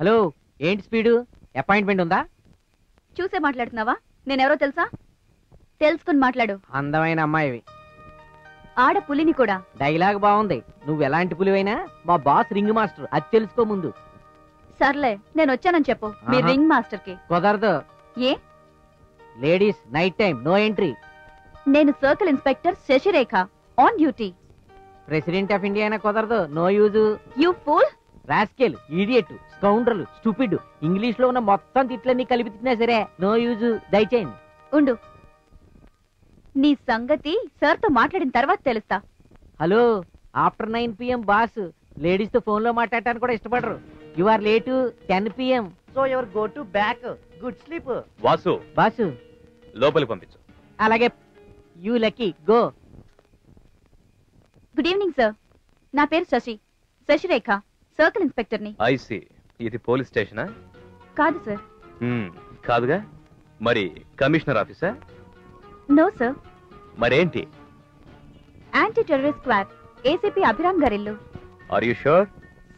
Hello, ఏంటి speed? Appointment ఉందా? చూసే మాట్లాడుతున్నావా? నేనెవరో తెలుసా? తెలుసుకుని మాట్లాడు. అందమైన అమ్మాయివి. ఆడ పులిని కూడా. డైలాగ్ బాగుంది. నువ్వు ఎలాంటి పులివైనా మా బాస్ రింగ్ మాస్టర్, అది తెలుసుకో ముందు. సర్లే, నేను వచ్చానని చెప్పు మీ రింగ్ మాస్టర్ కి. కుదరదు. ఏ? Ladies night time no entry. నేను circle inspector Shashirekha, on duty. President of India అయినా కుదరదు. No use. You fool. Rascal, idiot, scoundrel, stupid, English లో ఉన్న మొత్తం తిట్లన్నీ కలిపి తిట్టినా సరే నో యూజ్. దయచేయండి. ఉండు, నీ సంగతి సార్ తో మాట్లాడిన తర్వాత తెలుస్తా. Hello, after 9 PM boss ladies తో ఫోన్ లో మాట్లాడటానికి కూడా ఇష్టపడరు. You are late 10 PM. So your go to back. Good sleep. Vasu, boss లోపలికి పంపించు. అలాగే. You lucky, go. Good evening sir, నా పేరు శశిరేఖ, సర్కిల్ ఇన్స్పెక్టర్ ని. ఐసి, ఇది పోలీస్ స్టేషనా? కాదు సార్. కాదుగా, మరి కమిషనర్ ఆఫీసా? No sir. మరేంటి? Anti terrorist squad, ACP Abhiram గారిల్లు. Are you sure?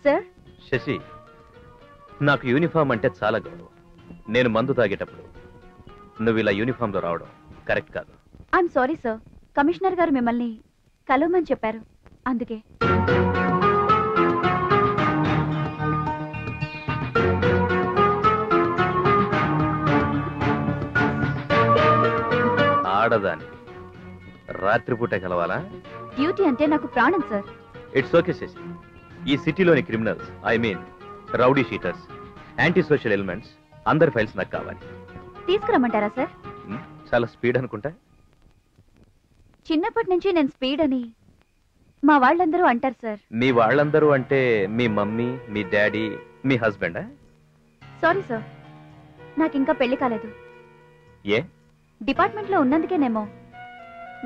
Sir. Shashi, నాకు యూనిఫామ్ అంటే చాలా గౌరవం. నేను మందు తాగేటప్పుడు నువ్వు ఇలా యూనిఫామ్ లో రావడం కరెక్ట్ కాదు. ఐఎమ్ సారీ సార్, కమిషనర్ గారు మిమ్మల్ని కలవమని చెప్పారు, అందుకే. ఆడదాని రాత్రిపూట కలవాలా? డ్యూటీ అంటే నాకు ప్రాణం సార్. It's okay Shashi. ఈ సిటీలోని criminals, I mean rowdy sheeters, anti social elements అందరి ఫైల్స్ నాకు కావాలి. తీసుకురమ్మంటారా సార్? చాలా స్పీడ్ అనుకుంటా. చిన్నప్పటి నుంచి నేను స్పీడ్ అని మా వాళ్ళందరూ అంటారు సార్. మీ వాళ్ళందరూ అంటే మీ మమ్మీ, మీ డాడీ, మీ హస్బెండా? సారీ సార్, నాకు ఇంకా పెళ్లి కాలేదు. ఏ? డిపార్ట్మెంట్ లో ఉన్నందుకేనేమో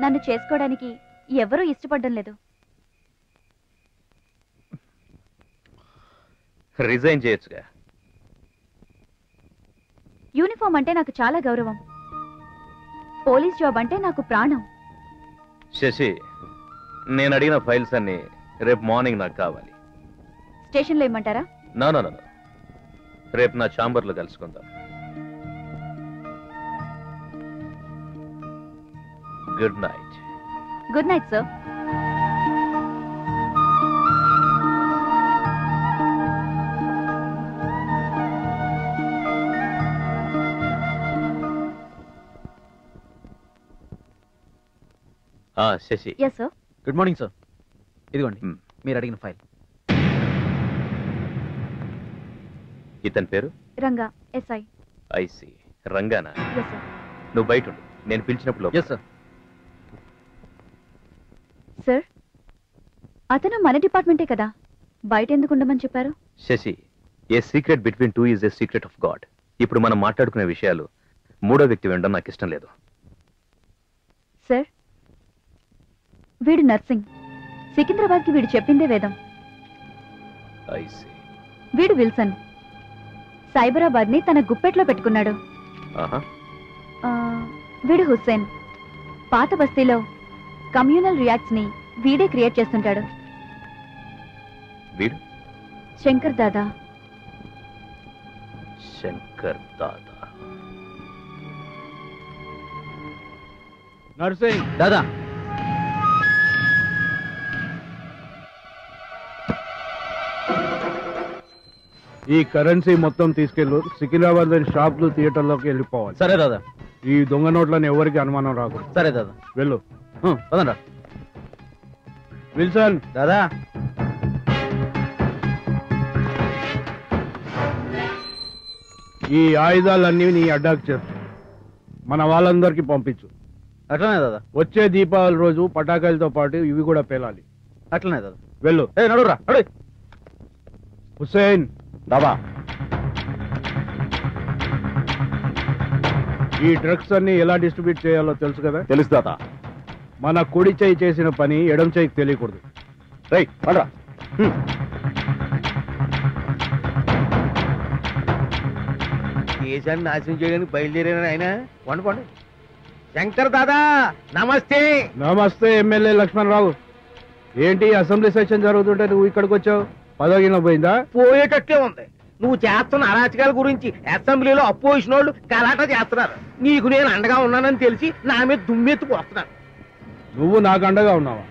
నన్ను చేసుకోవడానికి ఎవరూ ఇష్టపడడం లేదు. రిజైన్ చేయొచ్చుగా. యూనిఫామ్ అంటే నాకు చాలా గౌరవం, పోలీస్ జాబ్ అంటే నాకు ప్రాణం. శశి, నేను అడిగిన ఫైల్స్ అన్ని రేపు మార్నింగ్ నాకు కావాలి. స్టేషన్లో ఇమ్మంటారా? నో, రేపు నా ఛాంబర్లో కలుసుకుందాం. Good night. Good night sir. Shashi. Yes sir. Good morning sir. ఇదిగోండి మీరు అడిగిన ఫైల్. ఇతని పేరు? రంగా, ఎస్ఐ. ఐసి, రంగానా? Yes sir. నువ్వు బయట ఉండు, నేను పిలిచినప్పుడు. Yes sir. సార్, అతను మన డిపార్ట్మెంటే కదా, బయట ఎందుకు ఉండమని చెప్పారు? Shashi, a secret between two is a secret of God. ఇప్పుడు మనం మాట్లాడుకునే విషయాలు మూడో వ్యక్తి వినడం నాకు ఇష్టం లేదు. సార్, వీడు నర్సింగ్, సికింద్రాబాద్ కి వీడు చెప్పిందే వేదం. వీడు విల్సన్, సైబరాబాద్ ని తన గుప్పెట్లో పెట్టుకున్నాడు. వీడు హుస్సేన్, పాత బస్తీలో కమ్యూనల్ రియాక్ట్స్ ని వీడే క్రియేట్ చేస్తుంటాడు. వీడు శంకర్ దాదా. శంకర్ దాదా. నర్సింగ్ దాదా. ఈ కరెన్సీ మొత్తం తీసుకెళ్ళు, సికింద్రాబాద్ షాపులు, థియేటర్లోకి వెళ్ళిపోవాలి. సరే దాదా. ఈ దొంగ నోట్లని ఎవరికి అనుమానం రాదు. సరే దాదా. వెళ్ళు. పదండ్రా. విల్సన్ దాదా. ఈ ఆయుధాలన్నీ నీ అడ్డాకు చేర్చు, మన వాళ్ళందరికీ పంపించు. అట్లనే దాదా. వచ్చే దీపావళి రోజు పటాకాయలతో పాటు ఇవి కూడా పేలాలి. అట్లనే దాదా. వెళ్ళు. నడురా నడు. హుస్సేన్ దాబా, ఈ డ్రగ్స్ అన్ని ఎలా డిస్ట్రిబ్యూట్ చేయాలో తెలుసు కదా? తెలుసు దాదా. మన కుడి చేయి చేసిన పని ఎడం చేయికి తెలియకూడదు. రైట్, పండ్రా. దేశాన్ని నాశనం చేయడానికి బయలుదేరాను ఆయన. వండుకోండి. శంకర్ దాదా నమస్తే. నమస్తే ఎమ్మెల్యే లక్ష్మణరావు. ఏంటి అసెంబ్లీ సెషన్ జరుగుతుంటే నువ్వు ఇక్కడికి వచ్చావు? పదవిలో పోయిందా? పోయేటట్లే ఉంది. నువ్వు చేస్తున్న అరాచకాల గురించి అసెంబ్లీలో అపోజిషన్ వాళ్ళు గలాటా చేస్తున్నారు. నీకు నేను అండగా ఉన్నానని తెలిసి నా మీద దుమ్మెత్తుకొస్తున్నాను. నువ్వు నాకు అండగా ఉన్నావా?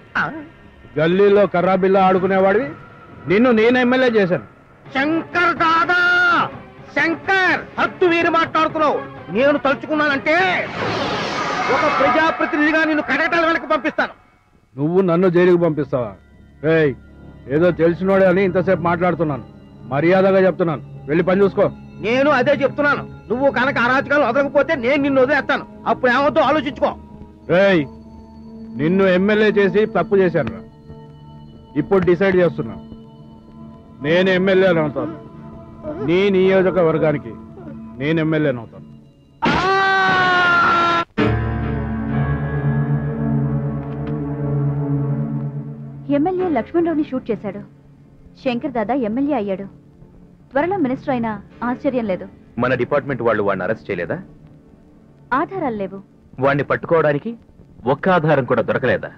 గల్లీలో కర్రా బిల్ల ఆడుకునేవాడివి, నిన్ను నేను ఎమ్మెల్యే చేశాను. శంకర్ దాదా, శంకర్, హద్దు వీరు మాట్లాడుతున్నావు. నేను తలుచుకున్నానంటే ఒక ప్రజాప్రతినిధిగా నిన్ను కడటాల వెనక్కి పంపిస్తాను. నువ్వు నన్ను జైలుకి పంపిస్తావా? ఏయ్, ఏదో తెలిసినోడే అని ఇంతసేపు మాట్లాడుతున్నాను. మర్యాదగా చెప్తున్నాను, వెళ్ళి పని చూసుకో. నేను అదే చెప్తున్నాను. నువ్వు కనుక అరాచకాలు వదలకపోతే నేను నిన్ను వదిలేస్తాను. అప్పుడు ఏమవుతుందో ఆలోచించుకో. ఏయ్, నిన్ను ఎమ్మెల్యే చేసి తప్పు చేశాను రా. ఇప్పుడు డిసైడ్ చేస్తున్నా, నేను ఎమ్మెల్యేని అవుతాను. నీ నియోజకవర్గానికి నేను ఎమ్మెల్యేని అవుతాను. ఎమ్మెల్యే లక్ష్మణరావుని షూట్ చేశాడు. శంకర్ దాదా ఎమ్మెల్యే అయ్యాడు. త్వరలో మినిస్టర్ అయినా ఆశ్చర్యం లేదు. మన డిపార్ట్మెంట్ వాళ్ళు వాడిని అరెస్ట్ చేయలేదా? ఆధారాలు లేవు. వాడిని పట్టుకోవడానికి ఒక్క ఆధారం కూడా దొరకలేదా?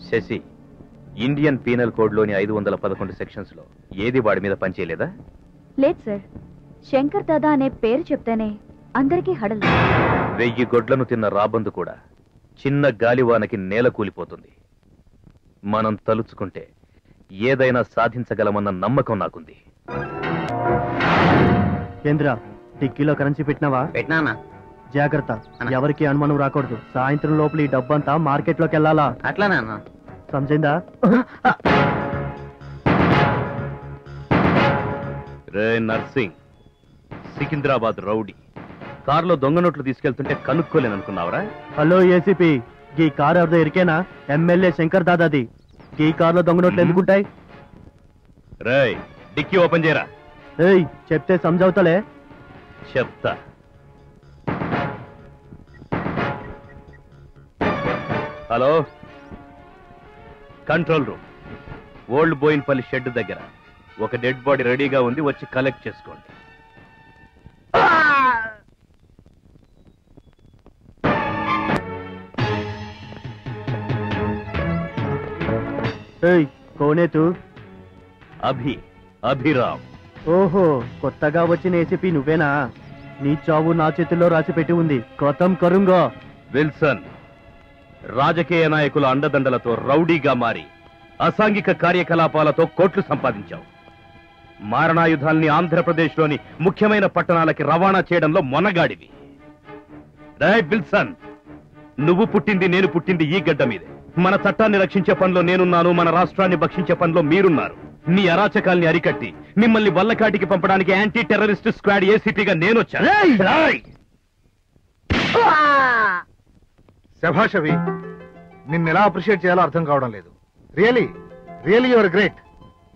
శశి, ఇండియన్ పీనల్ కోడ్ లోని 511 సెక్షన్స్ లో ఏది వాడి మీద పనిచేయలేదా? లేదు సార్. శంకర్ దాదా అనే పేరు చెప్తేనే అందరికీ హడలు. 1000 గొడ్లను తిన్న రాబందు కూడా చిన్న గాలివానకి నేల కూలిపోతుంది. మనం తలుచుకుంటే ఏదైనా సాధించగలమన్న నమ్మకం నాకుంది. కేంద్ర టిక్కీలో కరెన్సీ పెట్టినావా? పెట్టినా. జాగ్రత్త, ఎవరికి అనుమానం రాకూడదు. సాయంత్రం లోపల ఈ డబ్బంతా మార్కెట్ లోకి వెళ్ళాలా? అట్లానా అన్న? సమజైందా? రే నర్సింగ్, సికింద్రాబాద్ రౌడీ కారులో దొంగ నోట్లు తీసుకెళ్తుంటే కనుక్కోలేననుకున్నావరా? హలో ఏసీపీ, ఈ కారు ఎవరిదో ఎరికేనా? ఎమ్మెల్యే శంకర్ దాదాది. ఈ కారులో దొంగ నోట్లు ఎందుకుంటాయి? రేయ్, డిక్కీ ఓపెన్ చేయరా. ఏయ్, చెప్తే సమజవుతలే. చెప్తా. Hello, control room, old Boinpally shed దగ్గర ఒక డెడ్ బాడీ రెడీగా ఉంది, వచ్చి కలెక్ట్ చేసుకోండి. ఏయ్, కోనేతు? అభిరామ్. ఓహో, కొత్తగా వచ్చిన ఏసీపీ నువ్వేనా? నీ చావు నా చేతుల్లో రాసి పెట్టి ఉంది. ఖతం కరుంగా. విల్సన్, రాజకీయ నాయకుల అండదండలతో రౌడీగా మారి అసాంఘిక కార్యకలాపాలతో కోట్లు సంపాదించావు. మారణాయుధాల్ని ఆంధ్రప్రదేశ్లోని ముఖ్యమైన పట్టణాలకి రవాణా చేయడంలో మొనగాడివి. రేయ్ విల్సన్, నువ్వు పుట్టింది, నేను పుట్టింది ఈ గడ్డ మీదే. మన చట్టాన్ని రక్షించే పనిలో నేనున్నాను, మన రాష్ట్రాన్ని భక్షించే పనిలో మీరున్నారు. నీ అరాచకాల్ని అరికట్టి మిమ్మల్ని వల్లకాటికి పంపడానికి యాంటీ టెర్రరిస్ట్ స్క్వాడ్ ఏసీపీగా నేనొచ్చాను. శభాషవి, నిన్ను ఎలా అప్రిషియేట్ చేయాలో అర్థం కావడం లేదు. Really really your great.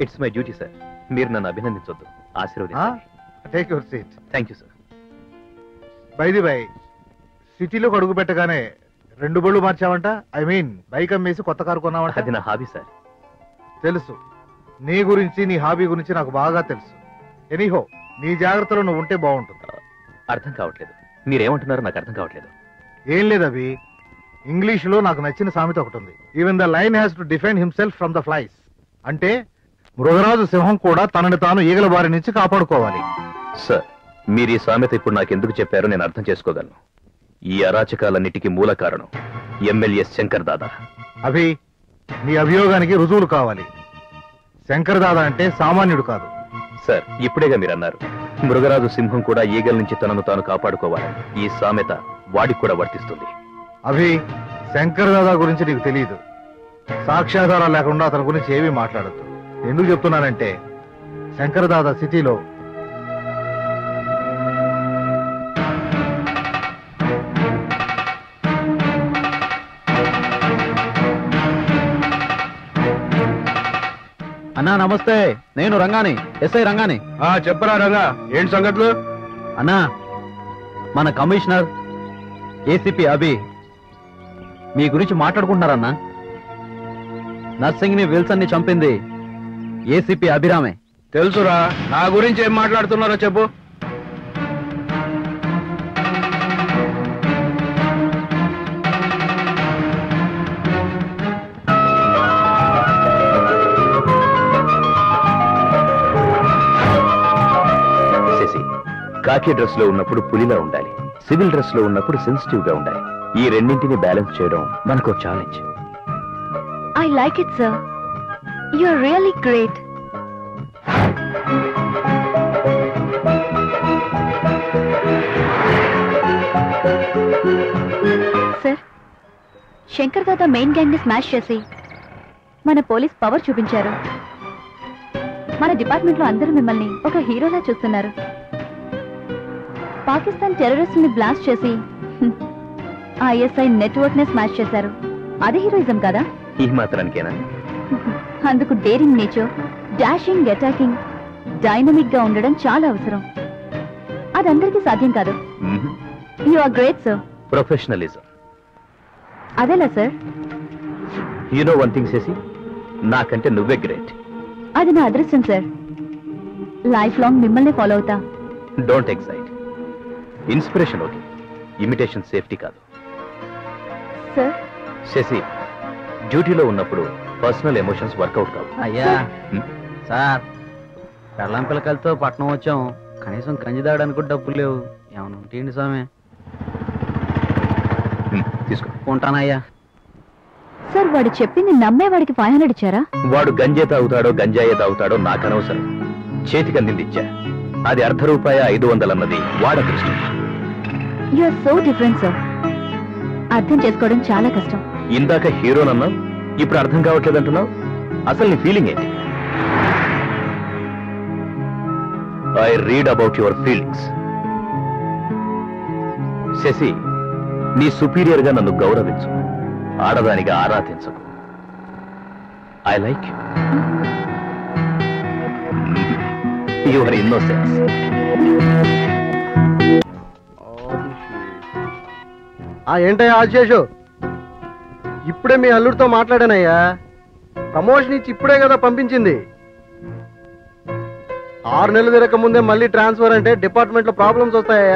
It's my duty sir. మీరు నన్ను అభినందించొద్దు, ఆశీర్వదించండి. Take your seat. Thank you sir. By the by, సిటీలోకి అడుగు పెట్టగానే 2 బళ్ళు మార్చావంట. ఐ మీన్ బైక్ అమ్మేసి కొత్త కారు కొన్నావంట. అది నా హాబీ సార్. తెలుసు, నీ గురించి నీ హాబీ గురించి నాకు బాగా తెలుసు. ఎనీహో, నీ జాగ్రత్తలో నువ్వు ఉంటే బాగుంటుంది. అర్థం కావట్లేదు, మీరేమంటున్నారో నాకు అర్థం కావట్లేదు. ఏం లేదు అవి, ఇంగ్లీషులో నాకు నచ్చిన సామెత ఒకటి ఉంది. Even the lion has to defend himself from the flies. అంటే మృగరాజు సింహం కూడా తనని తాను ఈగల బారి నుంచి కాపాడుకోవాలి. సార్, మీరు ఈ సామెత ఇప్పుడు నాకు ఎందుకు చెప్పారో నేను అర్థం చేసుకోగలను. ఈ అరాచకాలన్నిటికీ మూల కారణం ఎమ్మెల్యే శంకర్ దాదా. అభి, నీ అభియోగానికి రుజువులు కావాలి. శంకర్ దాదా అంటే సామాన్యుడు కాదు. సార్, ఇప్పుడేగా మీరు అన్నారు మృగరాజు సింహం కూడా ఈగల నుంచి తనను తాను కాపాడుకోవాలని. ఈ సామెత వాడికి కూడా వర్తిస్తుంది. అభి, శంకర్ దాదా గురించి నీకు తెలియదు. సాక్ష్యాధారాలు లేకుండా అతని గురించి ఏమీ మాట్లాడద్దు. ఎందుకు చెప్తున్నానంటే శంకర్ దాదా సిటీలో అన్నా నమస్తే, నేను రంగాని, ఎస్ఐ రంగాని. చెప్పరా రంగా, ఏంటి సంగతులు? అన్నా, మన కమిషనర్ ఏసీపీ అభి మీ గురించి మాట్లాడుకుంటున్నారన్నా. నర్సింగ్ ని విల్సన్ ని చంపింది ఏసీపీ అభిరామే. తెలుసురా, నా గురించి ఏం మాట్లాడుతున్నారో చెప్పు. కాకి డ్రెస్ లో ఉన్నప్పుడు పులిలా ఉండాలి, సివిల్ డ్రెస్ లో ఉన్నప్పుడు సెన్సిటివ్ గా ఉండాలి. ఈ రెండింటిని బ్యాలెన్స్ చేయడం మనకు challenge. I like it sir, you are really great. Sir, Shankar Dada main gang ని స్మాష్ చేసి మన పోలీస్ పవర్ చూపించారు. మన డిపార్ట్మెంట్ లో అందరూ మిమ్మల్ని ఒక హీరోలా చూస్తున్నారు. పాకిస్తాన్ టెర్రరిస్టుల్ని బ్లాస్ట్ చేసి ఐఎస్ఐ నెట్వర్క్ ని స్మాష్ చేశారు. అది హీరోయిజం కదా? ఈ మాత్రానికేనా? అందుకు daring nature, dashing, attacking, dynamic గా ఉండడం చాలా అవసరం. అది అందరికీ సాధ్యం కాదు. You are great sir. Professionalism. అదేలా సార్? You know one thing Shashi, నాకంటే నువ్వే గ్రేట్. అది నా అదృష్టం సార్. లైఫ్ లాంగ్ మిమ్మల్ని ఫాలో అవుతా. Don't excite. Inspiration okay, imitation safety కాదు. సార్, శశి, డ్యూటీలో ఉన్నప్పుడు పర్సనల్ ఎమోషన్స్ వర్కౌట్ కావు. అయ్యా సార్, పెళ్ళం పిల్లకలతో పట్నం వచ్చాం, కనీసం గంజి తాగడానికి కూడా డబ్బులు లేవు. ఏమన్నా ఉంటేండి స్వామి? తీసుకో. ఉంటానయ్యా. సార్ వాడు చెప్పింది నమ్మేవాడికి 500 ఇచ్చారా? వాడు గంజే తాగుతాడో గంజాయే తాగుతాడో నాకనవసరం. చేతికి అందింది ఇచ్చా. అది ₹1/500 అన్నది వాడదృష్టం. You are so different sir. అర్థం చేసుకోవడం చాలా కష్టం. ఇందాక హీరోనన్నా, ఇప్పుడు అర్థం కావట్లేదు అంటున్నావు. అసలు నీ ఫీలింగ్ ఏంటి? I read about your feelings. Shashi, నీ సుపీరియర్ గా నన్ను గౌరవించు, ఆడదానిగా ఆరాధించకు. I like you. Your innocence. ఏంటయ్యా ఆశేషు, ఇప్పుడే మీ అల్లుడితో మాట్లాడానయ్యా. ప్రమోషన్ ఇచ్చి ఇప్పుడే కదా పంపించింది. 6 నెలలు తిరగక ముందే మళ్ళీ ట్రాన్స్ఫర్ అంటే డిపార్ట్మెంట్ లో ప్రాబ్లమ్స్ వస్తాయా?